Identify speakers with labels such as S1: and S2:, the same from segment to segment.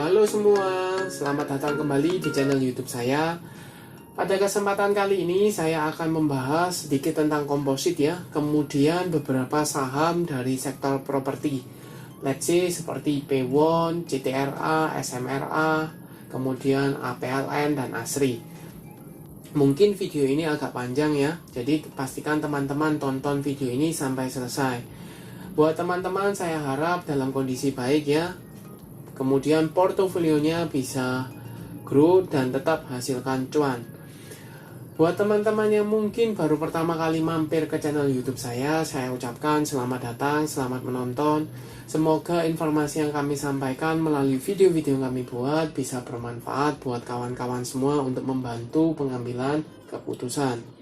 S1: Halo semua, selamat datang kembali di channel YouTube saya. Pada kesempatan kali ini saya akan membahas sedikit tentang komposit ya, kemudian beberapa saham dari sektor properti. Let's say seperti P1, CTRA, SMRA, kemudian APLN dan ASRI. Mungkin video ini agak panjang ya, jadi pastikan teman-teman tonton video ini sampai selesai. Buat teman-teman saya harap dalam kondisi baik ya, kemudian portofolionya bisa grow dan tetap hasilkan cuan. Buat teman-teman yang mungkin baru pertama kali mampir ke channel YouTube saya ucapkan selamat datang, selamat menonton. Semoga informasi yang kami sampaikan melalui video-video yang kami buat bisa bermanfaat buat kawan-kawan semua untuk membantu pengambilan keputusan.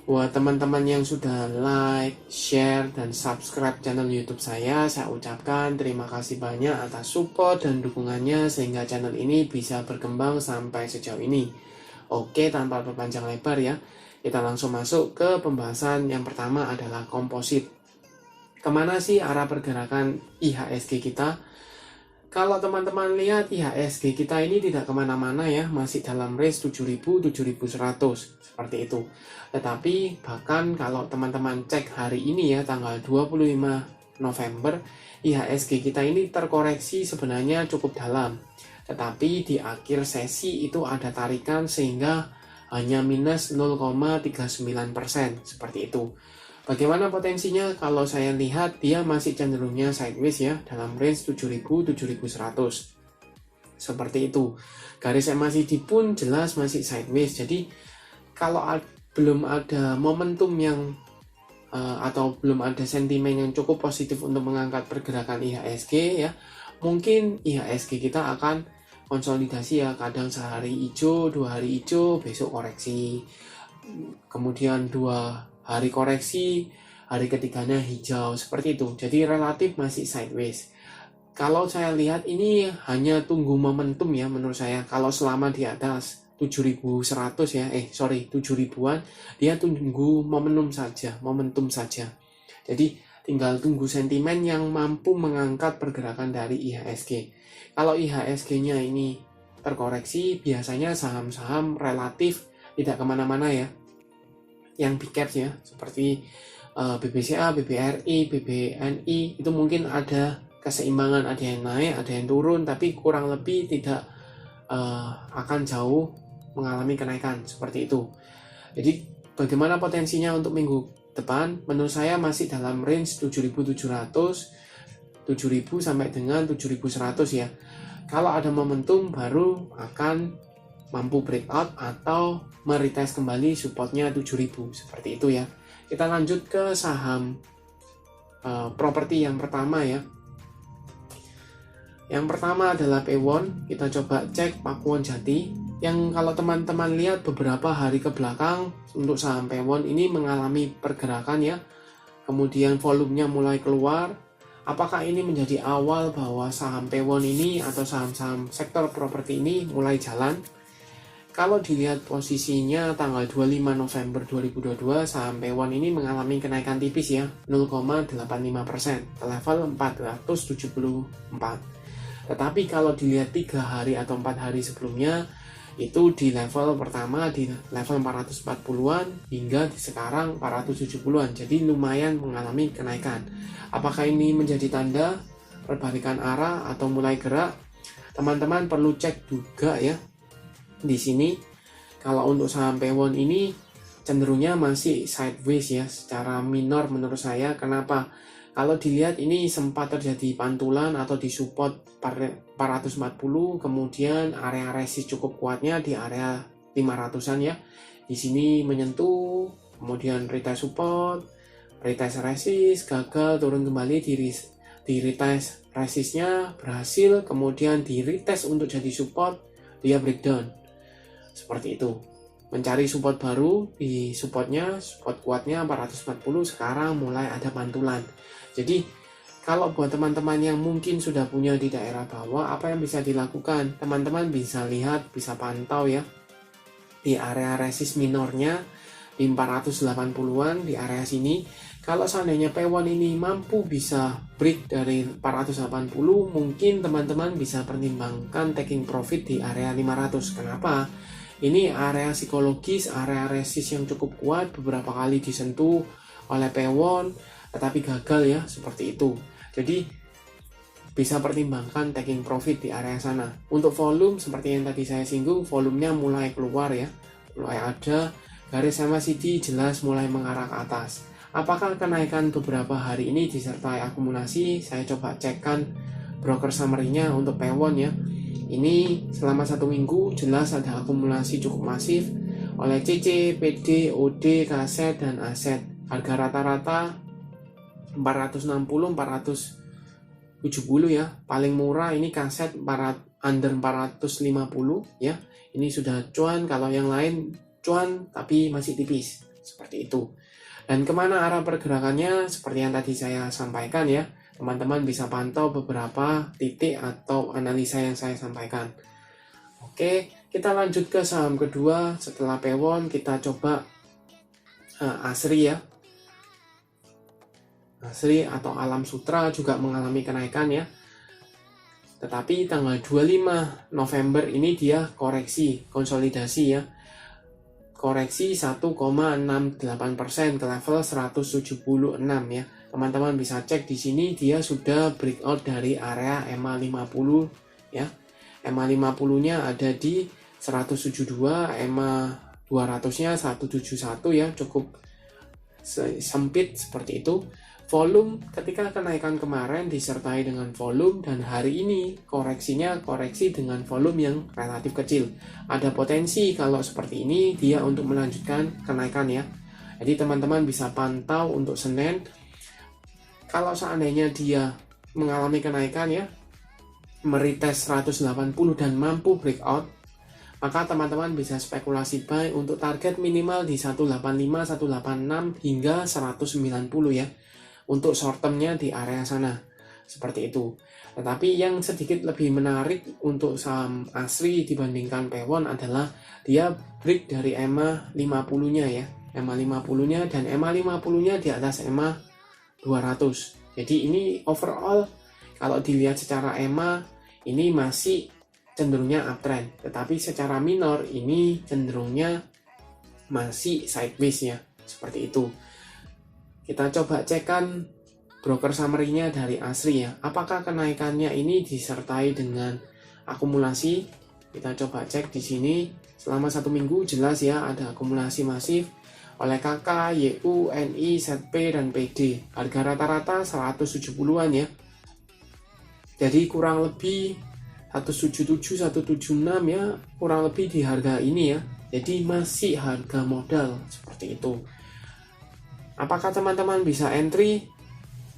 S1: Buat teman-teman yang sudah like, share, dan subscribe channel YouTube saya ucapkan terima kasih banyak atas support dan dukungannya sehingga channel ini bisa berkembang sampai sejauh ini. Oke, tanpa berpanjang lebar ya, kita langsung masuk ke pembahasan. Yang pertama adalah komposit. Kemana sih arah pergerakan IHSG kita? Kalau teman-teman lihat IHSG kita ini tidak kemana-mana ya, masih dalam range 7.000-7.100 seperti itu. Tetapi bahkan kalau teman-teman cek hari ini ya, tanggal 25 November, IHSG kita ini terkoreksi sebenarnya cukup dalam. Tetapi di akhir sesi itu ada tarikan sehingga hanya minus 0,39% seperti itu. Bagaimana potensinya? Kalau saya lihat dia masih cenderungnya sideways ya, dalam range 7.000-7.100 seperti itu. Garis MACD pun jelas masih sideways. Jadi kalau belum ada momentum yang atau belum ada sentimen yang cukup positif untuk mengangkat pergerakan IHSG ya, mungkin IHSG kita akan konsolidasi ya, kadang sehari hijau, 2 hari hijau, besok koreksi, kemudian 2 hari koreksi, hari ketiganya hijau, seperti itu. Jadi relatif masih sideways. Kalau saya lihat ini hanya tunggu momentum ya menurut saya. Kalau selama di atas 7.100 ya, 7.000-an, dia tunggu momentum saja. Jadi tinggal tunggu sentimen yang mampu mengangkat pergerakan dari IHSG. Kalau IHSG-nya ini terkoreksi, biasanya saham-saham relatif tidak kemana-mana ya, yang big caps ya, seperti BBCA, BBRI, BBNI, itu mungkin ada keseimbangan, ada yang naik, ada yang turun, tapi kurang lebih tidak akan jauh mengalami kenaikan seperti itu. Jadi bagaimana potensinya untuk minggu depan? Menurut saya masih dalam range 7.700, 7.000 sampai dengan 7.100 ya. Kalau ada momentum baru akan mampu breakout atau meretest kembali supportnya 7.000 seperti itu ya. Kita lanjut ke saham properti yang pertama ya. Yang pertama adalah P1. Kita coba cek Pakuwon Jati, yang kalau teman-teman lihat beberapa hari ke belakang untuk saham P1 ini mengalami pergerakan ya, kemudian volumenya mulai keluar. Apakah ini menjadi awal bahwa saham P1 ini atau saham-saham sektor properti ini mulai jalan? Kalau dilihat posisinya tanggal 25 November 2022, saham P1 ini mengalami kenaikan tipis ya, 0,85% ke level 474. Tetapi kalau dilihat 3 hari atau 4 hari sebelumnya, itu di level pertama di level 440-an hingga sekarang 470-an. Jadi lumayan mengalami kenaikan. Apakah ini menjadi tanda perbalikan arah atau mulai gerak? Teman-teman perlu cek juga ya. Di sini kalau untuk saham P1 ini cenderungnya masih sideways ya, secara minor menurut saya. Kenapa? Kalau dilihat ini sempat terjadi pantulan atau disupport 440, kemudian area resist cukup kuatnya di area 500-an ya. Di sini menyentuh, kemudian retest support, retest resist, gagal, turun kembali di retest resistnya berhasil, kemudian di retest untuk jadi support, dia breakdown. Seperti itu. Mencari support baru, di supportnya, support kuatnya 440, sekarang mulai ada pantulan. Jadi kalau buat teman-teman yang mungkin sudah punya di daerah bawah, apa yang bisa dilakukan? Teman-teman bisa lihat, bisa pantau ya, di area resist minornya di 480-an, di area sini Kalau seandainya P1 ini mampu bisa break dari 480, mungkin teman-teman bisa pertimbangkan taking profit di area 500. Kenapa? Ini area psikologis, area resist yang cukup kuat, beberapa kali disentuh oleh P1, tetapi gagal ya, seperti itu. Jadi bisa pertimbangkan taking profit di area sana. Untuk volume, seperti yang tadi saya singgung, volumenya mulai keluar ya, mulai ada garis MACD jelas mulai mengarah ke atas. Apakah kenaikan beberapa hari ini disertai akumulasi? Saya coba cekkan broker summary-nya untuk P1 ya. Ini selama 1 minggu jelas ada akumulasi cukup masif oleh CC, PD, OD, kaset, dan aset. Harga rata-rata 460, 470 ya. Paling murah ini kaset under 450 ya. Ini sudah cuan, kalau yang lain cuan tapi masih tipis. Seperti itu. Dan kemana arah pergerakannya, seperti yang tadi saya sampaikan ya, teman-teman bisa pantau beberapa titik atau analisa yang saya sampaikan. Oke, kita lanjut ke saham kedua. Setelah P1 kita coba ASRI ya. ASRI atau Alam Sutra juga mengalami kenaikan ya. Tetapi tanggal 25 November ini dia koreksi, konsolidasi ya. Koreksi 1,68% ke level 176 ya. Teman-teman bisa cek di sini dia sudah breakout dari area MA50 ya. MA50-nya ada di 172, MA200-nya 171 ya, cukup sempit seperti itu. Volume ketika kenaikan kemarin disertai dengan volume, dan hari ini koreksinya koreksi dengan volume yang relatif kecil. Ada potensi kalau seperti ini dia untuk melanjutkan kenaikan ya. Jadi teman-teman bisa pantau untuk Senin. Kalau seandainya dia mengalami kenaikan ya, meretest 180 dan mampu breakout, maka teman-teman bisa spekulasi buy untuk target minimal di 185, 186 hingga 190 ya. Untuk short termnya di area sana, seperti itu. Tetapi yang sedikit lebih menarik untuk saham ASRI dibandingkan P1 adalah dia break dari EMA 50-nya ya, EMA 50-nya, dan EMA 50-nya di atas EMA 200. Jadi ini overall kalau dilihat secara EMA ini masih cenderungnya uptrend, tetapi secara minor ini cenderungnya masih sideways ya, seperti itu. Kita coba cekkan broker summary-nya dari ASRI ya. Apakah kenaikannya ini disertai dengan akumulasi? Kita coba cek di sini. Selama 1 minggu jelas ya ada akumulasi masif oleh KK, YU, NI, ZP, dan PD. Harga rata-rata 170-an ya. Jadi kurang lebih 177, 176 ya, kurang lebih di harga ini ya. Jadi masih harga modal seperti itu. Apakah teman-teman bisa entry?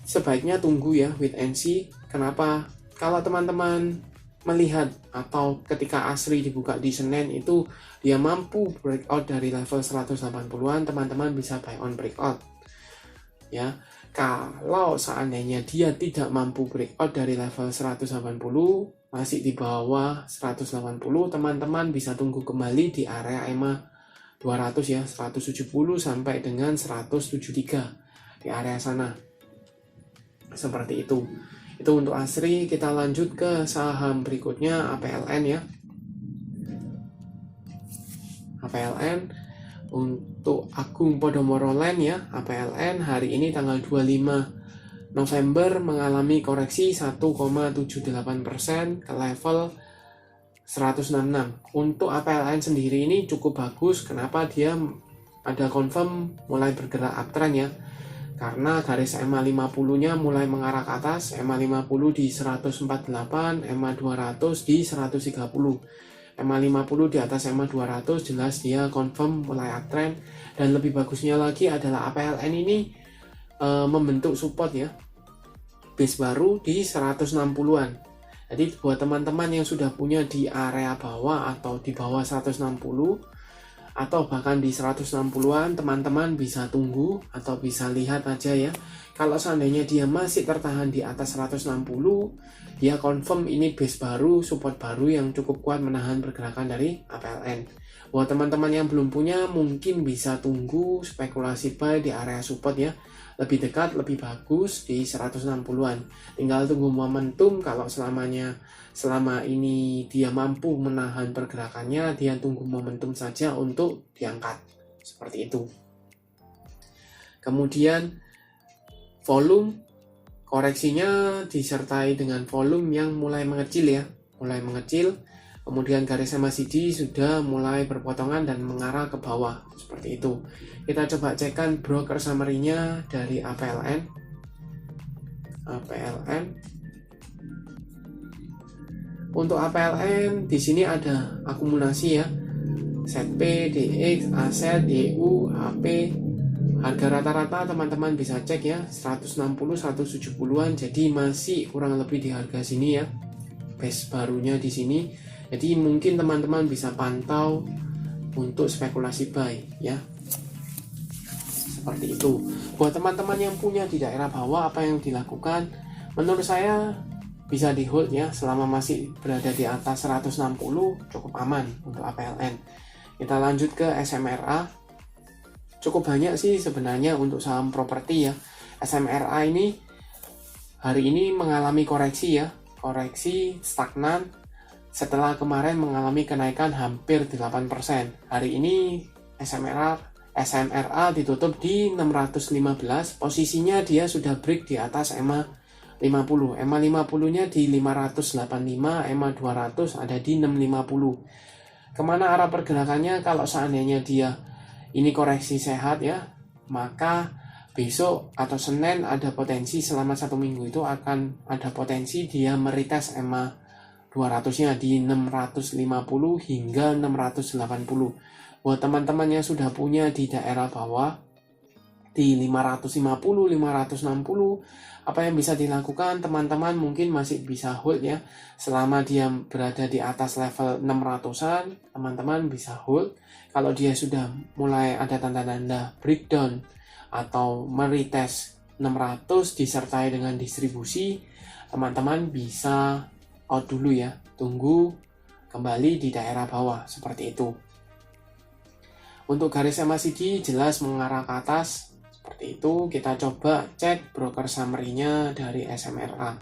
S1: Sebaiknya tunggu ya, wait and see. Kenapa? Kalau teman-teman melihat atau ketika ASRI dibuka di Senin itu dia mampu breakout dari level 180-an, teman-teman bisa buy on breakout. Ya, kalau seandainya dia tidak mampu breakout dari level 180, masih di bawah 180, teman-teman bisa tunggu kembali di area EMA 200 ya, 170 sampai dengan 173 di area sana. Seperti itu. Itu untuk ASRI. Kita lanjut ke saham berikutnya, APLN ya. APLN untuk Agung Podomoro Land ya, APLN hari ini tanggal 25 November mengalami koreksi 1,78% ke level 166. Untuk APLN sendiri ini cukup bagus. Kenapa? Dia ada confirm mulai bergerak uptrend ya. Karena garis EMA 50-nya mulai mengarah ke atas, EMA 50 di 148, EMA 200 di 130. EMA 50 di atas EMA 200 jelas dia confirm mulai uptrend, dan lebih bagusnya lagi adalah APLN ini membentuk support ya. Base baru di 160-an. Jadi buat teman-teman yang sudah punya di area bawah atau di bawah 160 atau bahkan di 160-an, teman-teman bisa tunggu atau bisa lihat aja ya. Kalau seandainya dia masih tertahan di atas 160, dia confirm ini base baru, support baru yang cukup kuat menahan pergerakan dari APLN. Buat teman-teman yang belum punya, mungkin bisa tunggu spekulasi buy di area support ya. lebih dekat, lebih bagus di 160-an. Tinggal tunggu momentum. Kalau selama ini dia mampu menahan pergerakannya, dia tunggu momentum saja untuk diangkat. Seperti itu. Kemudian volume, koreksinya disertai dengan volume yang mulai mengecil ya. Mulai mengecil. Kemudian garis MACD sudah mulai berpotongan dan mengarah ke bawah. Seperti itu. Kita coba cekkan broker summary-nya dari APLN. Untuk APLN di sini ada akumulasi ya. ZP, DX, ASET, DU, HP. Harga rata-rata teman-teman bisa cek ya, 160 170-an. Jadi masih kurang lebih di harga sini ya. Base barunya di sini. Jadi mungkin teman-teman bisa pantau untuk spekulasi buy ya. Seperti itu. Buat teman-teman yang punya di daerah bawah, apa yang dilakukan? Menurut saya bisa di hold ya, selama masih berada di atas 160 cukup aman untuk APLN. Kita lanjut ke SMRA. Cukup banyak sih sebenarnya untuk saham properti ya. SMRA ini hari ini mengalami koreksi ya, koreksi stagnan setelah kemarin mengalami kenaikan hampir 8%. Hari ini SMRA ditutup di 615. Posisinya dia sudah break di atas EMA 50. EMA 50-nya di 585, EMA 200 ada di 650. Kemana arah pergerakannya? Kalau seandainya dia ini koreksi sehat ya, maka besok atau Senin ada potensi selama 1 minggu itu akan ada potensi dia meretest EMA 200-nya di 650 hingga 680. Buat teman-teman yang sudah punya di daerah bawah di 550, 560, apa yang bisa dilakukan? Teman-teman mungkin masih bisa hold ya. Selama dia berada di atas level 600-an, teman-teman bisa hold. Kalau dia sudah mulai ada tanda-tanda breakdown atau meretest 600 disertai dengan distribusi, teman-teman bisa out dulu ya, tunggu kembali di daerah bawah seperti itu. Untuk garis MACD jelas mengarah ke atas seperti itu. Kita coba cek broker summary-nya dari SMRA.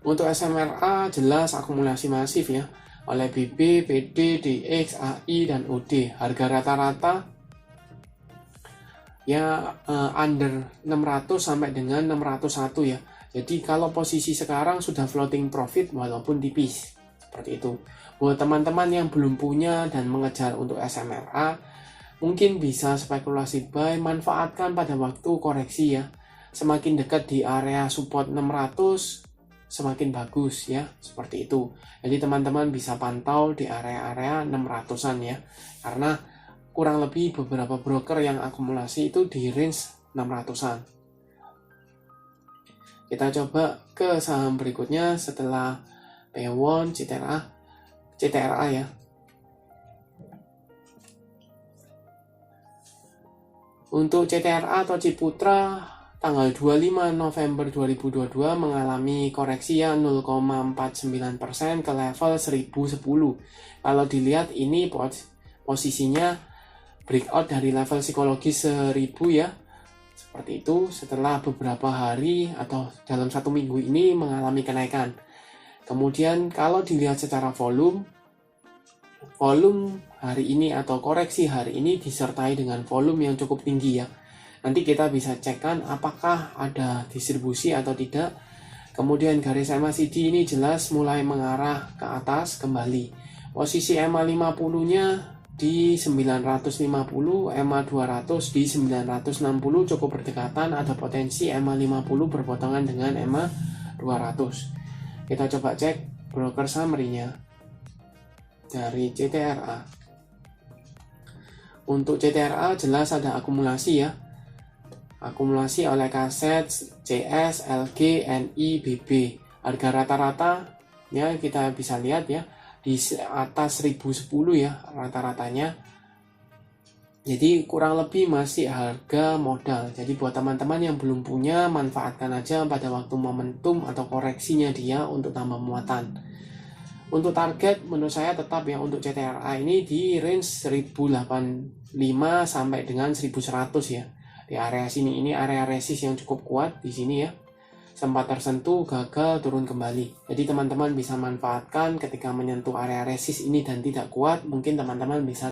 S1: Untuk SMRA jelas akumulasi masif ya, oleh BB, PD, DX, AI, dan OD. Harga rata-rata ya under 600 sampai dengan 601 ya. Jadi kalau posisi sekarang sudah floating profit walaupun tipis. Seperti itu. Buat teman-teman yang belum punya dan mengejar untuk SMRA, mungkin bisa spekulasi buy, manfaatkan pada waktu koreksi ya. Semakin dekat di area support 600 semakin bagus ya, seperti itu. Jadi teman-teman bisa pantau di area-area 600-an ya. Karena kurang lebih beberapa broker yang akumulasi itu di range 600-an. Kita coba ke saham berikutnya setelah P1, CTRA ya. Untuk CTRA atau Ciputra tanggal 25 November 2022 mengalami koreksi ya 0,49% ke level 1010. Kalau dilihat ini posisinya breakout dari level psikologis 1000 ya. Seperti itu, setelah beberapa hari atau dalam 1 minggu ini mengalami kenaikan. Kemudian kalau dilihat secara volume hari ini atau koreksi hari ini disertai dengan volume yang cukup tinggi ya. Nanti kita bisa cekkan apakah ada distribusi atau tidak. Kemudian garis MACD ini jelas mulai mengarah ke atas kembali. Posisi EMA 50-nya di 950, EMA 200 di 960 cukup berdekatan. Ada potensi EMA 50 berpotongan dengan EMA 200. Kita coba cek broker summary-nya dari CTRA. Untuk CTRA jelas ada akumulasi ya. Akumulasi oleh kaset CS, LG, NI, BB. Harga rata-rata ya kita bisa lihat ya di atas 1010 ya rata-ratanya. Jadi kurang lebih masih harga modal. Jadi buat teman-teman yang belum punya, manfaatkan aja pada waktu momentum atau koreksinya dia untuk tambah muatan. Untuk target menurut saya tetap ya untuk CTRA ini di range 1085 sampai dengan 1100 ya. Di area sini ini area resist yang cukup kuat di sini ya. Sempat tersentuh, gagal, turun kembali. Jadi teman-teman bisa manfaatkan ketika menyentuh area resist ini dan tidak kuat, mungkin teman-teman bisa.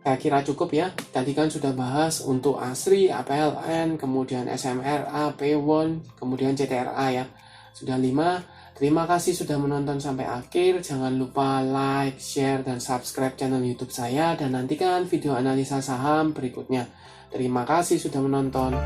S1: Saya kira cukup ya. Tadi kan sudah bahas untuk ASRI, APLN, kemudian SMRA, P1, kemudian CTRA ya. Sudah 5. Terima kasih sudah menonton sampai akhir. Jangan lupa like, share, dan subscribe channel YouTube saya dan nantikan video analisa saham berikutnya. Terima kasih sudah menonton.